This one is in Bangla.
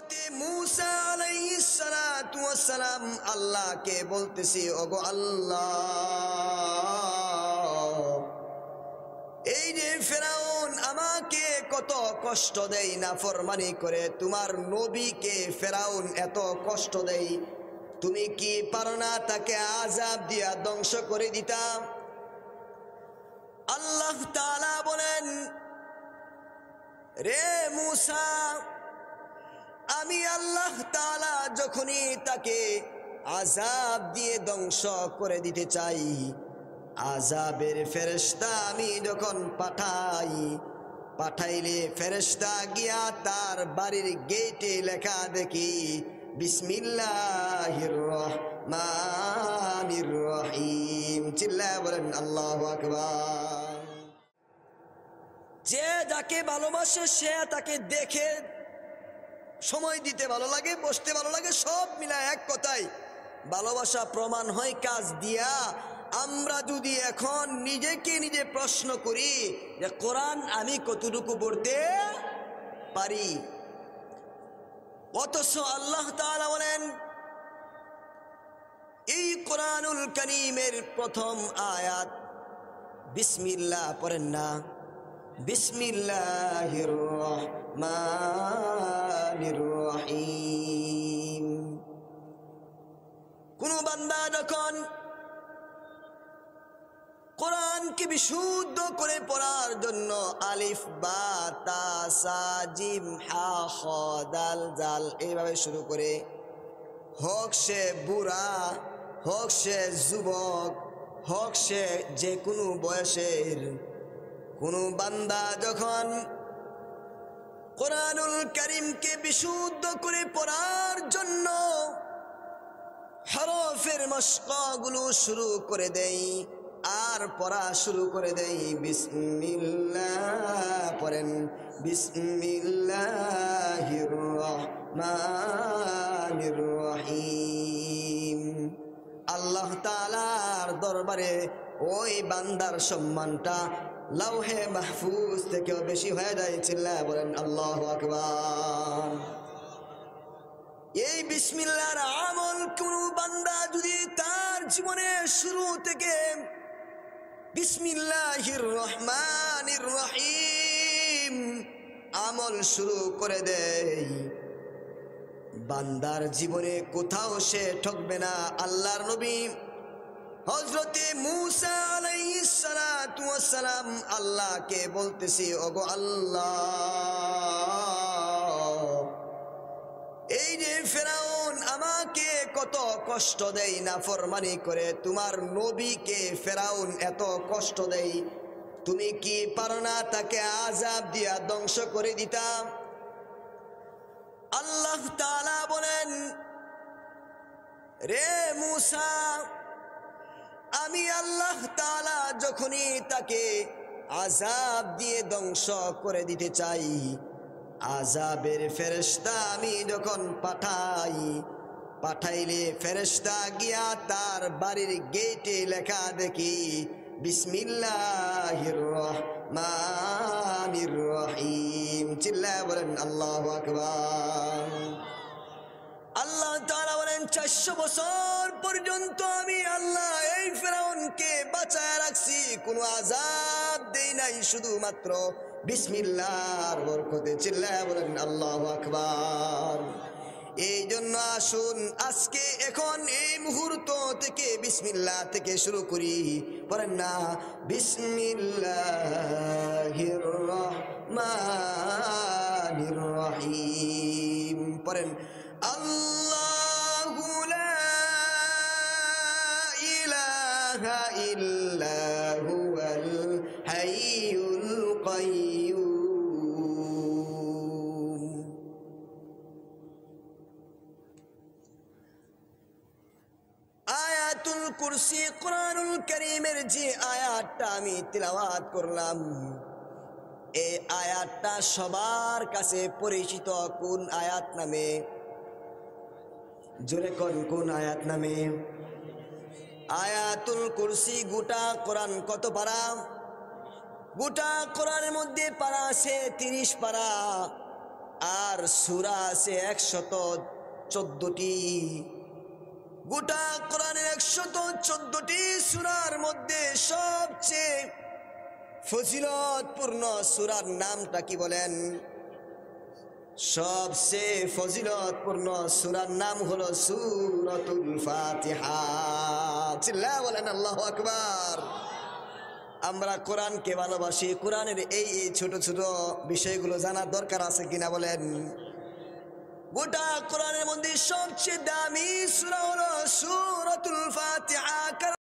হযরতে মূসা আলাইহিস সালাতু ওয়াস সালাম আল্লাহকে বলতেছে, ওগো আল্লাহ, এই যে ফেরাউন আমাকে কত কষ্ট দেয়, নাফরমানি করে তোমার নবীকে ফেরাউন এত কষ্ট দেয়, তুমি কি পারো না তাকে আযাব দিয়া ধ্বংস করে দিতাম? আল্লাহ তাআলা বলেন, রে মূসা, আমি আল্লাহ তাআলা যখনই তাকে আযাব দিয়ে ধ্বংস করে দিতে চাই, আযাবের ফেরেশতা আমি যখন পাঠাইলে ফেরেশতা গিয়া তার বাড়ির গেটে লেখা দেখি বিসমিল্লাহির রহমানির রহিম। চিল্লায়া বলেন আল্লাহু আকবার। যে যাকে ভালোবাসে সে তাকে দেখে সময় দিতে ভালো লাগে, বসতে ভালো লাগে, সব মিলায় এক কথায় ভালোবাসা প্রমাণ হয় কাজ দিয়া। আমরা যদি এখন নিজেকে নিজে প্রশ্ন করি যে কোরআন আমি কতটুকু পড়তে পারি, অথচ আল্লাহ তাআলা বলেন এই কোরআনুল কারীমের প্রথম আয়াত বিসমিল্লাহ পড়েন না, বিসমিল্লাহির রহমানির রহিম। কোন বান্দা যখন কোরআনকে বিশুদ্ধ করে পড়ার জন্য আলিফ বা তা সা জিম হা খ দাল জাল এইভাবে শুরু করে, হোক সে বুড়া, হোক সে যুবক, হোক সে যে কোনো বয়সের কোনো বান্দা যখন কোরআনুল কারীমকে বিশুদ্ধ করে পড়ার জন্য হরফের মশকগুলো শুরু করে দেই আর পড়া শুরু করে দেই, বিসমিল্লাহ পড়েন, বিসমিল্লাহির রহমানির রহিম। আল্লাহ তাআলার দরবারে ওই বান্দার সম্মানটা লাউহে মাহফুজ থেকেও বেশি হয়ে যায়। চিল্লায়া বলেন আল্লাহু আকবার। এই বিসমিল্লাহর আমল কোন বান্দা যদি তার জীবনের শুরু থেকে বিসমিল্লাহির রহমানির রহিম আমল শুরু করে দেয়, বান্দার জীবনে কোথাও সে ঠকবে না। আল্লাহর নবী হযরতে মূসা আলাইহিস সালাতু ওয়াস সালাম আল্লাহকে বলতেছে, ওগো আল্লাহ, এই যে ফেরাউন আমাকে কত কষ্ট দেয়, নাফরমানি করে তোমার নবীকে ফেরাউন এত কষ্ট দেয়, তুমি কি পারো না তাকে আযাব দিয়া ধ্বংস করে দিতাম? আল্লাহ তাআলা বলেন, রে মূসা, আমি আল্লাহ তাআলা যখনই তাকে আযাব দিয়ে ধ্বংস করে দিতে চাই, আযাবের ফেরেশতা আমি যখন পাঠাইলে ফেরেশতা গিয়া তার বাড়ির গেটে লেখা দেখি বিসমিল্লাহির রহমানির রহিম। চিল্লায়া বলেন আল্লাহু আকবার। আল্লাহ তাআলা বলেন, 400 বছর পর্যন্ত আমি আল্লাহ এই ফেরাউনকে বাঁচায় রাখছি, কোনো আযাব দেই নাই, শুধুমাত্র বিসমিল্লাহর বরকতে। চিল্লায়া বলেন আল্লাহু আকবার। এই জন্য আসুন আজকে এখন এই মুহূর্ত থেকে বিসমিল্লাহ থেকে শুরু করি। পড়েন না, বিসমিল্লাহির রহমানির রহিম। পড়েন, আল্লাহু লা ইলাহা ইল্লা হুয়াল হাইয়ুল কাইয়্যুম। আয়াতুল কুরসি কোরআনুল কারীমের যে আয়াতটা আমি তিলাওয়াত করলাম, এই আয়াতটা সবার কাছে পরিচিত কোন আয়াত নামে? জোরে কোন আয়াত নামে? আয়াতুল কুরসি। গোটা কোরআন কত পারা? গোটা কোরআনের মধ্যে পারা আছে 30 পারা। আর সূরা আছে 114টি। গোটা কোরআনের 114টি সূরার মধ্যে সবচেয়ে ফজিলতপূর্ণ সূরার নামটা কি বলেন? সবচেয়ে ফজিলতপূর্ণ সূরার নাম হলো সূরাতুল ফাতিহা। চিল্লায়া বলেন আল্লাহু আকবার। আমরা কোরআনকে ভালোবাসি, কোরআনের এই ছোট ছোট বিষয়গুলো জানার দরকার আছে কিনা বলেন? গোটা কোরআনের মধ্যে সবচেয়ে দামি সূরা হলো সূরাতুল ফাতিহা।